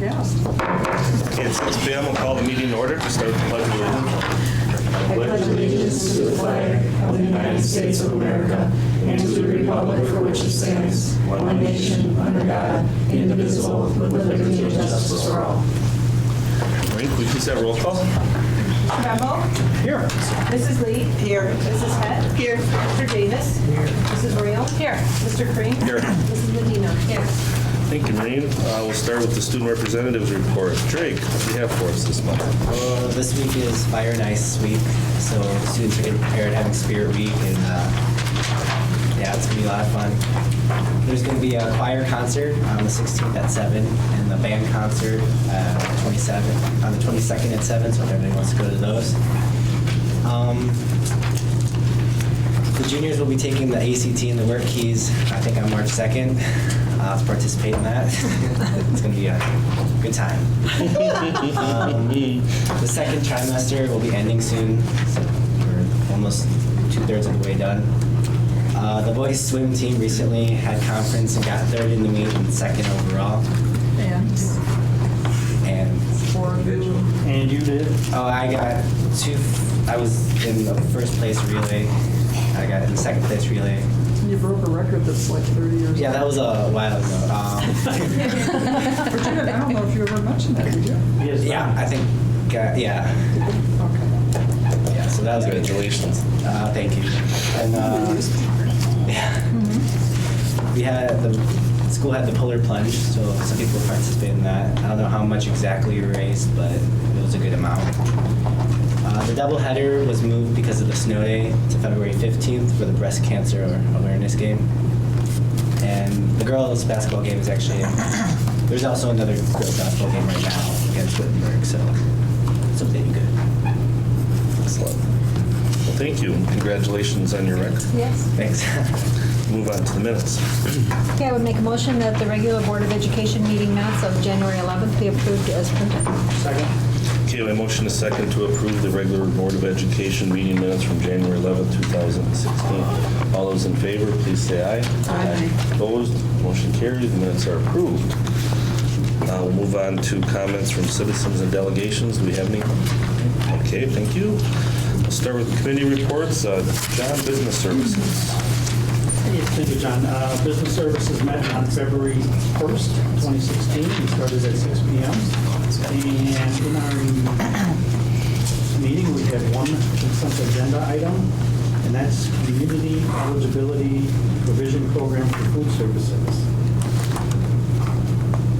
cast. Okay, at 6 p.m. we'll call the meeting to order to start with the pledge of allegiance. I pledge allegiance to the flag of the United States of America and to the republic for which it stands, one nation, under God, indivisible, with liberty and justice for all. Maureen, can we please have roll call? Trumbull. Here. Mrs. Lee. Here. Mrs. Head. Here. Mr. Davis. Here. Mrs. Royal. Here. Mr. Crane. Here. Mrs. Medina. Here. Thank you, Maureen. We'll start with the student representatives report. Drake, what do you have for us this month? Well, this week is Fire and Ice Week, so students are getting prepared, having Spirit Week, and yeah, it's going to be a lot of fun. There's going to be a choir concert on the 16th at 7, and the band concert on the 22nd at 7, so if everybody wants to go to those. The juniors will be taking the ACT and the work keys, I think on March 2nd. I'll have to participate in that. It's going to be a good time. The second trimester will be ending soon, so we're almost 2/3 of the way done. The boys swim team recently had conference and got third in the meet and second overall. And For you. And you did? oh, I was in the first place relay. I got in the second place relay. You broke a record that's like 30 years old. Yeah, that was a while ago. Virginia, I don't know if you ever mentioned that, did you? Yes. Yeah, I think, yeah. Okay. Yeah, so that was good. Congratulations. Thank you. And yeah, we had the school had the polar plunge, so some people participated in that. I don't know how much exactly we raised, but it was a good amount. The doubleheader was moved because of the snow day to February 15th for the breast cancer awareness game. And the girls' basketball game is actually, there's also another girls' basketball game right now against Wittenberg, so it's looking good. Excellent. Well, thank you. Congratulations on your record. Yes. Thanks. Move on to the minutes. Okay, I would make a motion that the regular Board of Education meeting minutes of January 11th be approved as printed. Second. Okay, my motion is second to approve the regular Board of Education meeting minutes from January 11th, 2016. All those in favor, please say aye. Aye. Opposed? Motion carries. The minutes are approved. We'll move on to comments from citizens and delegations. Do we have any? Okay, thank you. We'll start with committee reports. John, Business Services. Thank you, John. Business Services met on February 1st, 2016. We started at 6 p.m. And in our meeting, we had one consent agenda item, and that's Community Eligibility Provision Program for Food Services.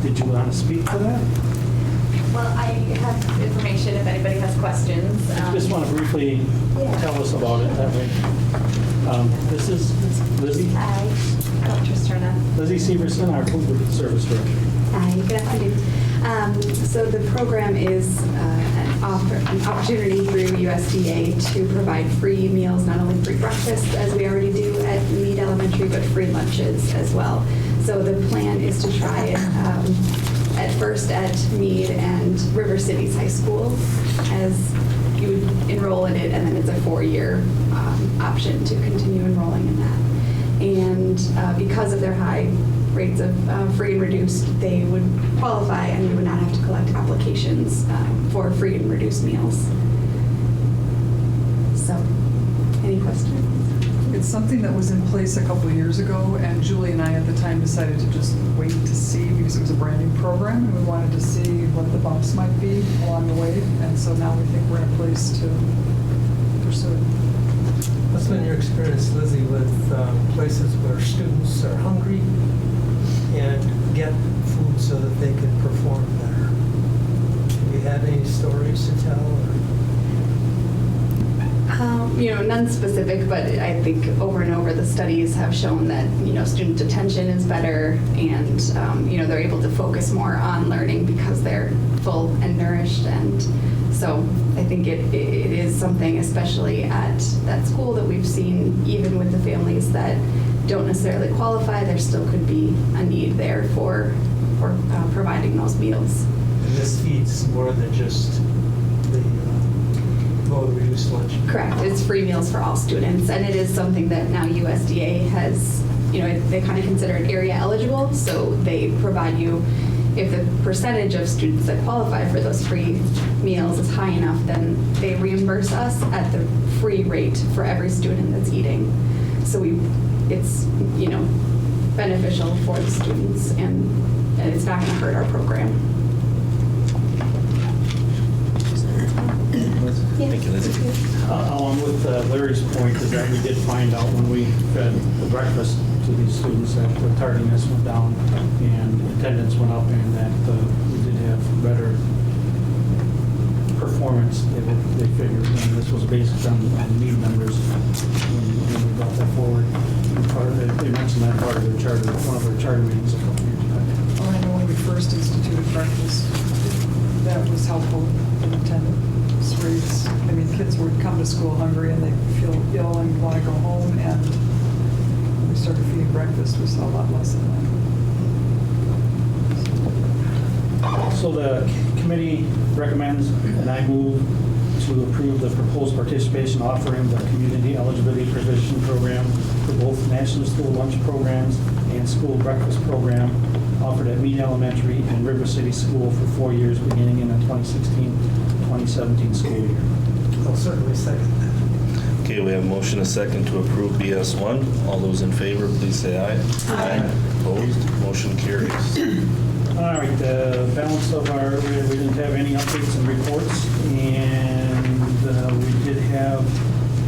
Did you want to speak to that? Well, I have information if anybody has questions. Just want to briefly tell us about it that way. This is Lizzie. Hi, Dr. Sterna. Lizzie Severson, our food service director. Hi, good afternoon. So the program is an opportunity through USDA to provide free meals, not only free breakfast as we already do at Meade Elementary, but free lunches as well. So the plan is to try it at first at Meade and River Cities High School, as you would enroll in it, and then it's a 4-year option to continue enrolling in that. And because of their high rates of free and reduced, they would qualify and we would not have to collect applications for free and reduced meals. So, any questions? It's something that was in place a couple of years ago, and Julie and I at the time decided to just wait to see, because it was a brand new program, and we wanted to see what the bumps might be along the way, and so now we think we're in a place to pursue it. What's been your experience, Lizzie, with places where students are hungry and get food so that they can perform better? Have you had any stories to tell? None specific, but I think over and over the studies have shown that, student attention is better and, they're able to focus more on learning because they're full and nourished. And so I think it is something, especially at that school, that we've seen, even with the families that don't necessarily qualify, there still could be a need there for providing those meals. And this feeds more than just the reduced lunch. Correct. It's free meals for all students, and it is something that now USDA has, they kind of consider it area eligible, so they provide you if the percentage of students that qualify for those free meals is high enough, then they reimburse us at the free rate for every student that's eating. So it's, beneficial for the students, and it's not going to hurt our program. Thank you, Lizzie. Along with Larry's point is that we did find out when we fed the breakfast to these students that the tardiness went down and attendance went up, and that we did have better performance. They figured, and this was based on need numbers when we brought that forward. They mentioned that part of their charter, one of their charter meetings a couple years back. Oh, I know when we first instituted breakfast, that was helpful in attendance rates. I mean, kids would come to school hungry and they feel ill and want to go home, and when we started feeding breakfast, we saw a lot less of that. So the committee recommends, and I move to approve the proposed participation offering the community eligibility provision program for both national school lunch programs and school breakfast program offered at Meade Elementary and River City School for 4 years beginning in the 2016-2017 school year. I'll certainly second that. Okay, we have a motion and a second to approve BS1. All those in favor, please say aye. Aye. Opposed? Motion carries. All right, the balance of our, we didn't have any updates and reports, and we did have,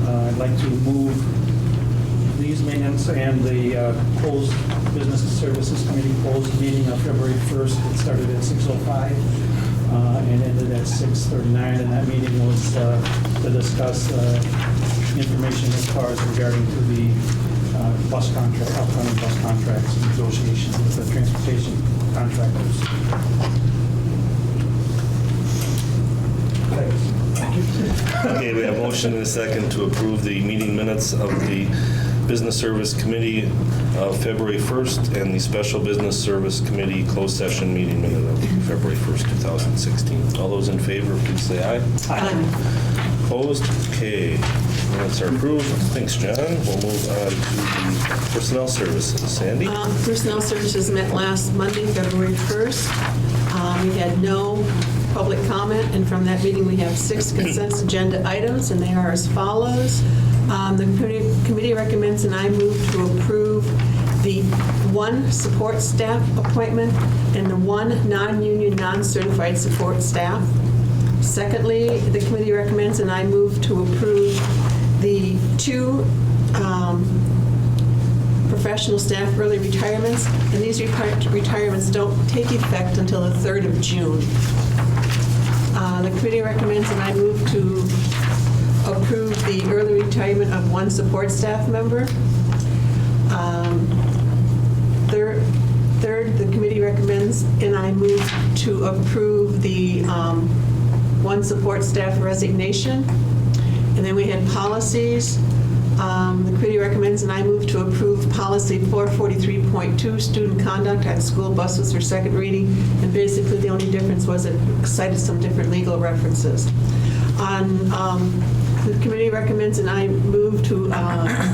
I'd like to move these minutes and the closed Business Services Committee closed meeting of February 1st. It started at 6:05 and ended at 6:39, and that meeting was to discuss information as far as regarding to the bus contract, upcoming bus contracts and negotiations with the transportation contractors. Okay, we have a motion and a second to approve the meeting minutes of the Business Service Committee of February 1st and the Special Business Service Committee closed session meeting minute of February 1st, 2016. All those in favor, please say aye. Aye. Opposed? Okay, minutes are approved. Thanks, John. We'll move on to the Personnel Services. Sandy? Personnel Services met last Monday, February 1st. We had no public comment, and from that meeting, we have 6 consent agenda items, and they are as follows. The committee recommends, and I move to approve the 1 support staff appointment and the 1 non-union, non-certified support staff. Secondly, the committee recommends, and I move to approve the 2 professional staff early retirements, and these retirements don't take effect until the 3rd of June. The committee recommends, and I move to approve the early retirement of 1 support staff member. Third, the committee recommends, and I move to approve the 1 support staff resignation. And then we had policies. The committee recommends, and I move to approve policy 443.2, student conduct at school buses for second reading. And basically, the only difference was it cited some different legal references. The committee recommends, and I move to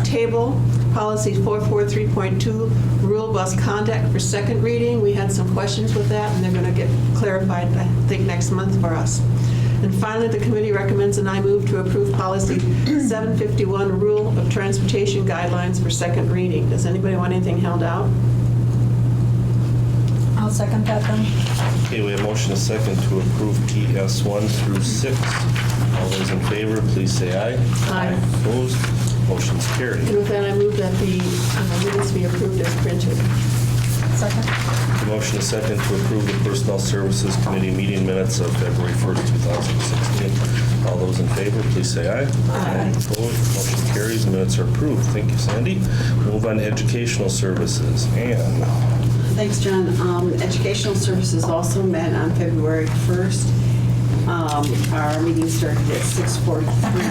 table policy 443.2, rule bus conduct for second reading. We had some questions with that, and they're going to get clarified, I think, next month for us. And finally, the committee recommends, and I move to approve policy 751, rule of transportation guidelines for second reading. Does anybody want anything held out? I'll second that then. Okay, we have motion and a second to approve PS 1 through 6. All those in favor, please say aye. Aye. Opposed? Motion's carried. And with that, I move that the minutes be approved as printed. Second. Motion and second to approve the Personnel Services Committee meeting minutes of February 1st, 2016. All those in favor, please say aye. Aye. Opposed? Motion carries. Minutes are approved. Thank you, Sandy. Move on to Educational Services. Ann? Thanks, John. Educational Services also met on February 1st. Our meeting started at 6:43,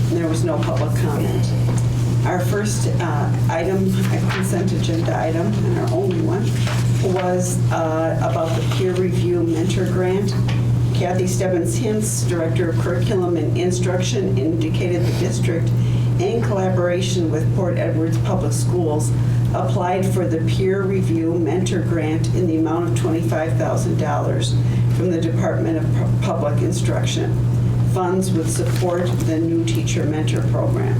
and there was no public comment. Our first item, a consent agenda item, and our only one, was about the peer review mentor grant. Kathy Stebbins-Hintz, Director of Curriculum and Instruction, indicated the district, in collaboration with Port Edwards Public Schools, applied for the peer review mentor grant in the amount of $25,000 from the Department of Public Instruction. Funds would support the new teacher mentor program.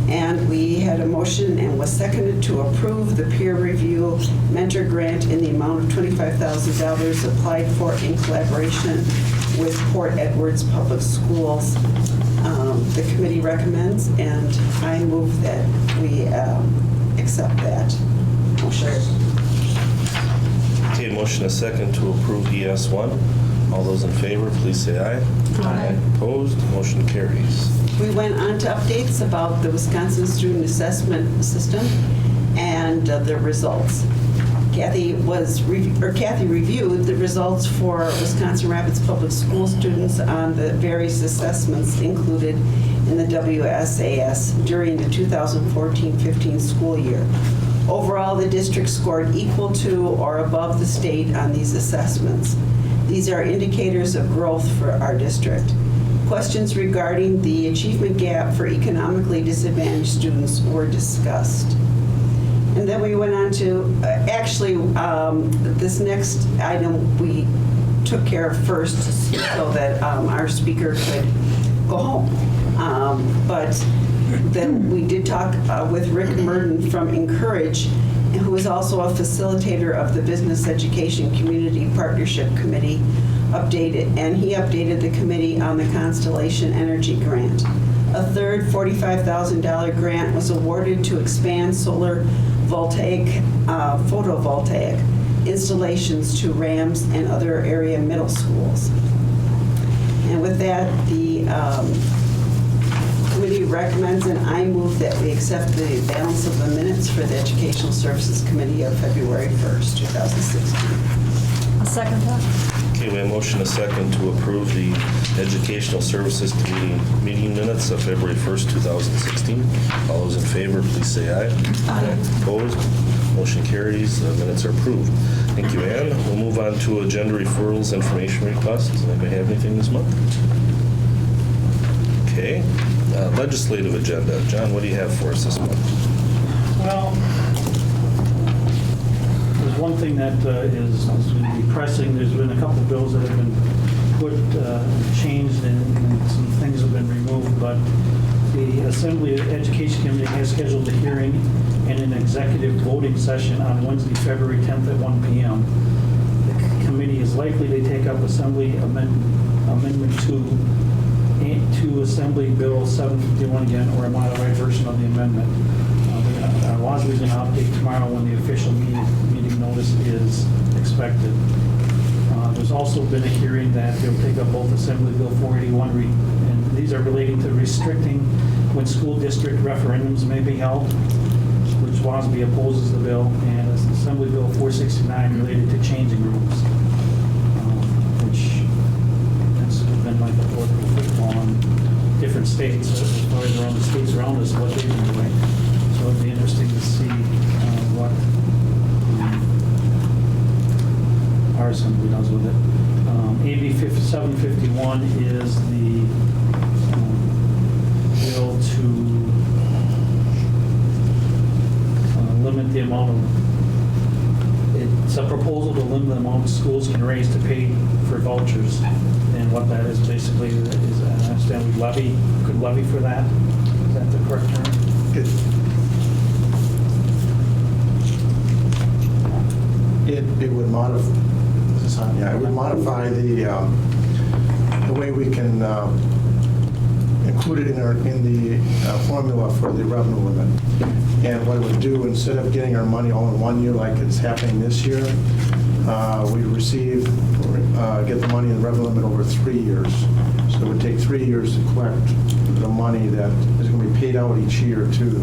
And we had a motion and was seconded to approve the peer review mentor grant in the amount of $25,000 applied for in collaboration with Port Edwards Public Schools. The committee recommends, and I move that we accept that motion. Okay, motion is second to approve ES1. All those in favor, please say aye. Aye. Opposed, motion carries. We went on to updates about the Wisconsin Student Assessment System and the results. Kathy reviewed the results for Wisconsin Rapids Public School students on the various assessments included in the WSAS during the 2014-15 school year. Overall, the district scored equal to or above the state on these assessments. These are indicators of growth for our district. Questions regarding the achievement gap for economically disadvantaged students were discussed. And then we went on to, this next item we took care of first so that our speaker could go home. But then we did talk with Rick Murden from Encourage, who is also a facilitator of the Business Education Community Partnership Committee, and he updated the committee on the Constellation Energy Grant. A third $45,000 grant was awarded to expand solar photovoltaic installations to Rams and other area middle schools. And with that, the committee recommends, and I move that we accept the balance of the minutes for the Educational Services Committee of February 1st, 2016. I'll second that. Okay, we have a motion and a second to approve the Educational Services Committee meeting minutes of February 1st, 2016. All those in favor, please say aye. Aye. Opposed? Motion carries. The minutes are approved. Thank you, Ann. We'll move on to agenda referrals, information requests. Does anybody have anything this month? Okay. Legislative agenda. John, what do you have for us this month? Well, there's one thing that is going to be pressing. There's been a couple of bills that have been changed, and some things have been removed, but the Assembly Education Committee has scheduled a hearing and an executive voting session on Wednesday, February 10th at 1 p.m. The committee is likely to take up Assembly Amendment 2 to Assembly Bill 751 again, or a modified version of the amendment. WASB is going to update tomorrow when the official meeting notice is expected. There's also been a hearing that they'll take up both Assembly Bill 481, and these are relating to restricting when school district referendums may be held, which WASB opposes the bill, and Assembly Bill 469 related to changing rooms, which has been like a political football in different states, as far as around the states around us, what they've been doing. So it'd be interesting to see what our assembly does with it. AB 751 is the bill to limit the amount of, it's a proposal to limit the amount schools can raise to pay for vouchers. And what that is basically is, I understand we could levy for that. Is that the correct term? It would modify. It would modify the way we can include it in the formula for the revenue limit. And what it would do, instead of getting our money all in 1 year like it's happening this year, we get the money in the revenue limit over 3 years. So it would take 3 years to collect the money that is going to be paid out each year to the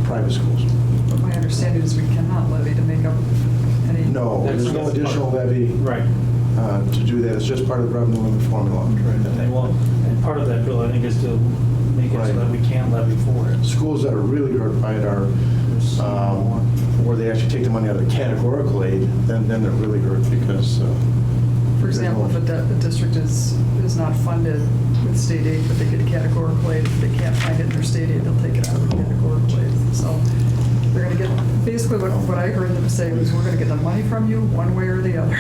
private schools. But my understanding is we cannot levy to make up any. No, there's no additional levy Right. to do that. It's just part of the revenue limit formula. And part of that bill, I think, is to make it so that we can levy for it. Schools that are really hurt by it are where they actually take the money out of the categorical aid, then they're really hurt because, for For example, if a district is not funded with state aid, but they get categorical aid, if they can't find it in their state aid, they'll take it out of categorical aid. So they're going to get, basically what I heard them say was, we're going to get the money from you one way or the other.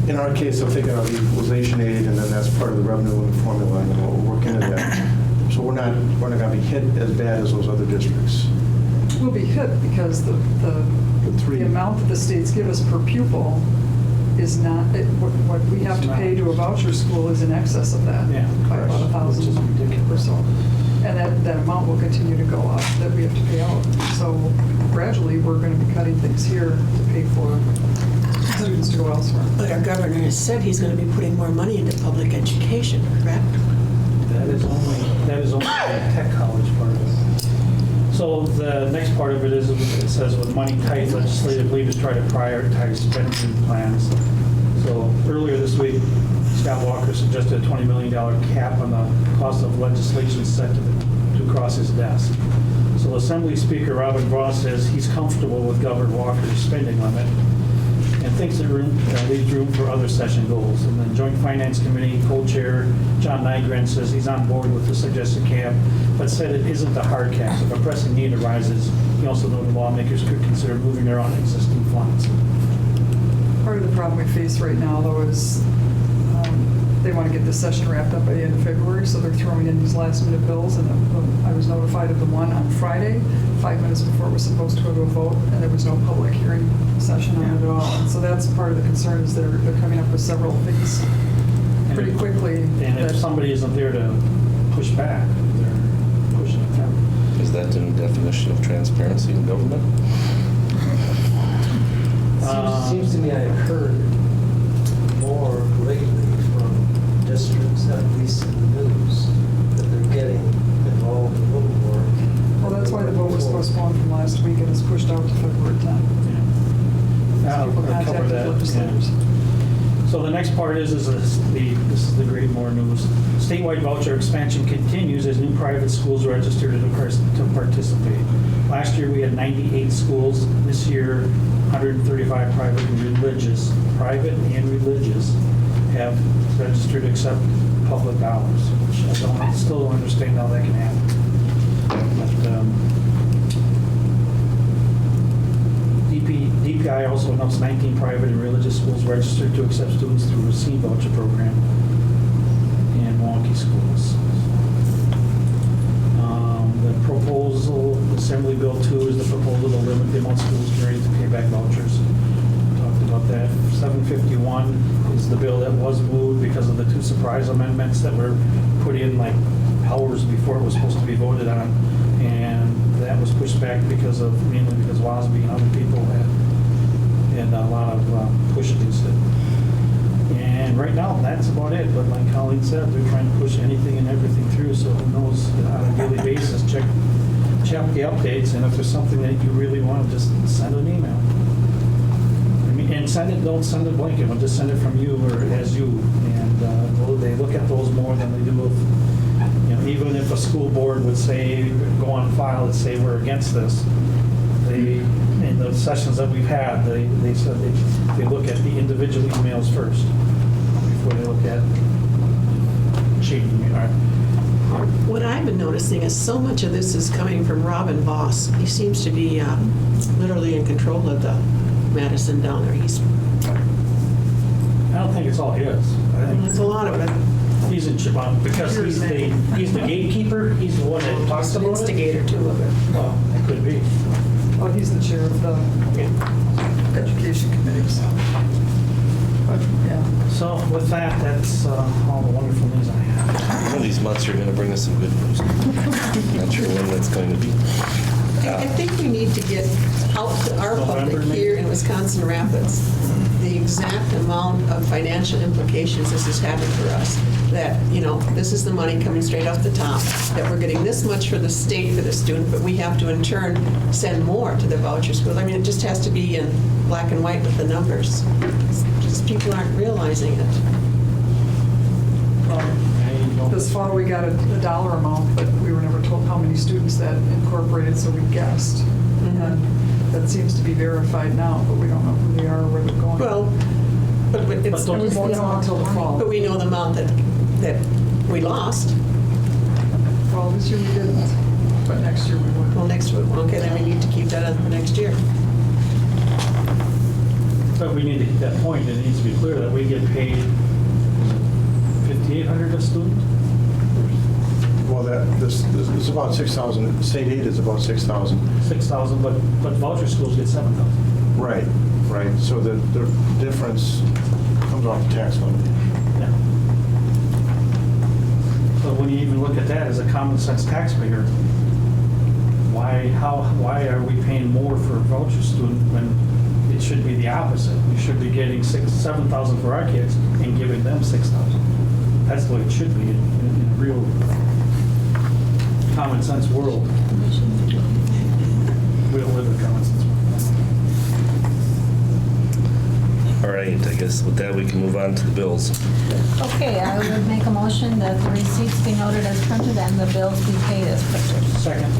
In our case, they'll take it out of equalization aid, and then that's part of the revenue formula, and we'll work into that. So we're not going to be hit as bad as those other districts. We'll be hit because the amount that the states give us per pupil is not, what we have to pay to a voucher school is in excess of that by about $1,000 or so. And that amount will continue to go up that we have to pay out. So gradually, we're going to be cutting things here to pay for students to go elsewhere. But our governor has said he's going to be putting more money into public education, correct? That is only the tech college part of it. So the next part of it is, it says with money tight legislatively to try to prioritize spending plans. So earlier this week, Scott Walker suggested a $20 million cap on the cost of legislation set to cross his desk. So Assembly Speaker Robin Voss says he's comfortable with Governor Walker's spending limit and thinks it leaves room for other session goals. And then Joint Finance Committee co-chair John Nygren says he's on board with the suggested cap, but said it isn't a hard cap. If a pressing need arises, he also noted lawmakers could consider moving their own existing funds. Part of the problem we face right now, though, is they want to get this session wrapped up by the end of February, so they're throwing in these last-minute bills, and I was notified of the one on Friday, 5 minutes before it was supposed to go to a vote, and there was no public hearing session on it at all. And so that's part of the concern, is they're coming up with several things pretty quickly. And if somebody isn't there to push back, they're pushing it down. Is that the new definition of transparency in government? Seems to me I have heard more lately from districts, at least in the news, that they're getting involved a little more. Well, that's why the vote was postponed from last week and is pushed out to February 10th. I'll People cover contacted that. legislators. So the next part is this is the great more news. Statewide voucher expansion continues as new private schools register to participate. Last year we had 98 schools. This year 135 private and religious have registered to accept public dollars, which I still don't understand how that can happen. But, DPI also announced 19 private and religious schools registered to accept students through a C voucher program in Milwaukee schools. The proposal, Assembly Bill 2, is the proposal to limit the amount schools can raise to pay back vouchers. Talked about that. 751 is the bill that was moved because of the two surprise amendments that were put in like hours before it was supposed to be voted on, and that was pushed back mainly because WASB and other people had a lot of push against it. And right now, that's about it. But like Colleen said, they're trying to push anything and everything through. So who knows? On a daily basis, check the updates, and if there's something that you really want, just send an email. And don't send it blanket. Just send it from you or as you. And they look at those more than they do if, even if a school board would say, go on file and say we're against this. In the sessions that we've had, they said they look at the individual emails first before they look at changing it. What I've been noticing is so much of this is coming from Robin Voss. He seems to be literally in control of the Madison down there. I don't think it's all his. I think It's a lot of it. he's in Chipon because he's the gatekeeper. He's the one that talks He's an about it. instigator too of it. Well, it could be. Well, he's the chair of the Education Committee, so. But, yeah. So with that, that's all the wonderful news I have. One of these months, you're going to bring us some good news. Not sure when that's going to be. I think we need to get out to our public here in Wisconsin Rapids the exact amount of financial implications this is having for us. That, this is the money coming straight off the top, that we're getting this much for the state for the student, but we have to in turn send more to the voucher schools. I mean, it just has to be in black and white with the numbers. Just people aren't realizing it. This fall, we got a dollar amount, but we were never told how many students that incorporated, so we guessed. And that seems to be verified now, but we don't know who they are or where they're going. Well, but It's, And we won't know until the fall. but we know the amount that we lost. Well, this year we didn't, but next year we will. Well, next week, okay, then we need to keep that on for next year. But we need to hit that point, it needs to be clear that we get paid $5,800 a student? Well, this is about 6,000, state aid is about 6,000. 6,000, but voucher schools get 7,000. Right, right. So the difference comes off the tax levy. Yeah. But when you even look at that as a common sense taxpayer, why are we paying more for a voucher student when it should be the opposite? We should be getting 7,000 for our kids and giving them 6,000. That's the way it should be in a real common sense world. We don't live in a common sense world. All right, I guess with that, we can move on to the bills. Okay, I would make a motion that the receipts be noted as printed and the bills be paid as printed. Second.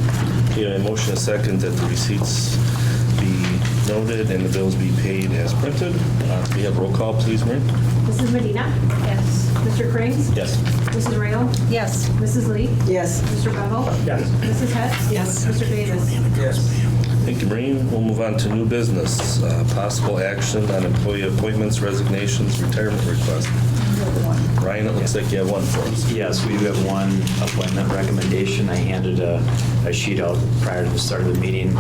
Okay, a motion and a second that the receipts be noted and the bills be paid as printed. We have roll call, please, Marie? Mrs. Medina? Yes. Mr. Krings? Yes. Mrs. Rayo? Yes. Mrs. Lee? Yes. Mr. Bevel? Yes. Mrs. Hess? Yes. Mr. Davis? Yes. Thank you, Maureen. We'll move on to new business. Possible action on employee appointments, resignations, retirement requests. Ryan, it looks like you have one for us. Yes, we do have one appointment recommendation. I handed a sheet out prior to the start of the meeting.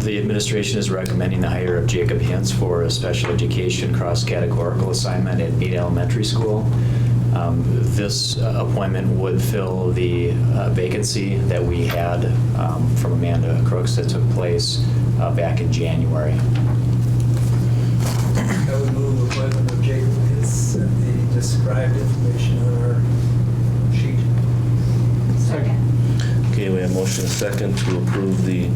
The administration is recommending the hire of Jacob Hintz for a special education cross-categorical assignment at Meade Elementary School. This appointment would fill the vacancy that we had from Amanda Crooks that took place back in January. I would move appointment of Jacob Hitz and the described information on our sheet. Second. Okay, we have motion and second to approve the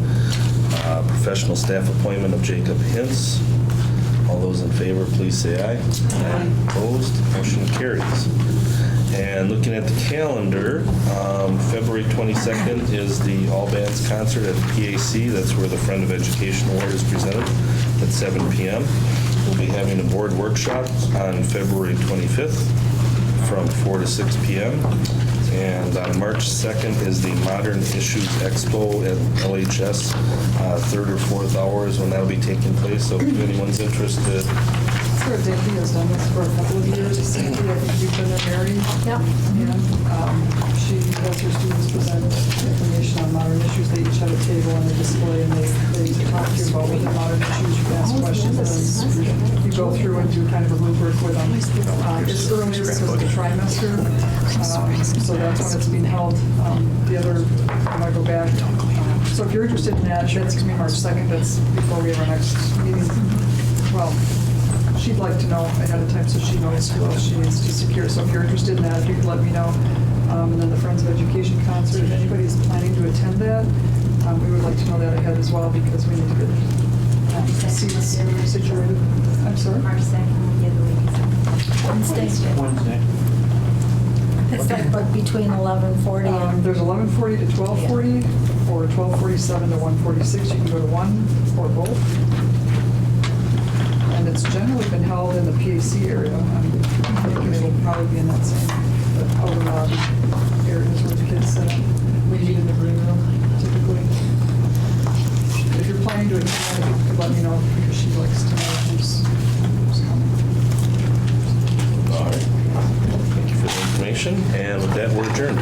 professional staff appointment of Jacob Hintz. All those in favor, please say aye. Aye. Opposed? Motion carries. And looking at the calendar, February 22nd is the All Bands concert at PAC. That's where the Friend of Education Award is presented at 7 p.m. We'll be having a board workshop on February 25th from 4 to 6 p.m. And on March 2nd is the Modern Issues Expo at LHS, 3rd or 4th hours when that'll be taking place. So if anyone's interested, Sarah Davey has done this for a couple of years. Sandy, I think you've been there, Mary. Yep. And she has her students present information on modern issues. They each have a table and a display, and they talk to you about what the modern issues. You can ask questions, and you go through and do kind of a rubric with them. It's earlier because of the trimester, so that's when it's being held. The other, when I go back, so if you're interested in that, that's going to be March 2nd. That's before we have our next meeting. Well, she'd like to know ahead of time so she knows who else she needs to secure. So if you're interested in that, if you could let me know. And then the Friends of Education concert, if anybody is planning to attend that, we would like to know that ahead as well because we need to get seats situated. I'm sorry? March 2nd, the other week. Wednesday. Wednesday. It's like but between 11:40 and... There's 11:40 to 12:40 or 12:47 to 1:46. You can go to one or both. And it's generally been held in the PAC area. I'm thinking it'll probably be in that same outer lobby areas where the kids sit. We meet in the green room typically. If you're planning to attend, if you could let me know because she likes to know who's coming. all right. Thank you for the information. And with that, we're adjourned.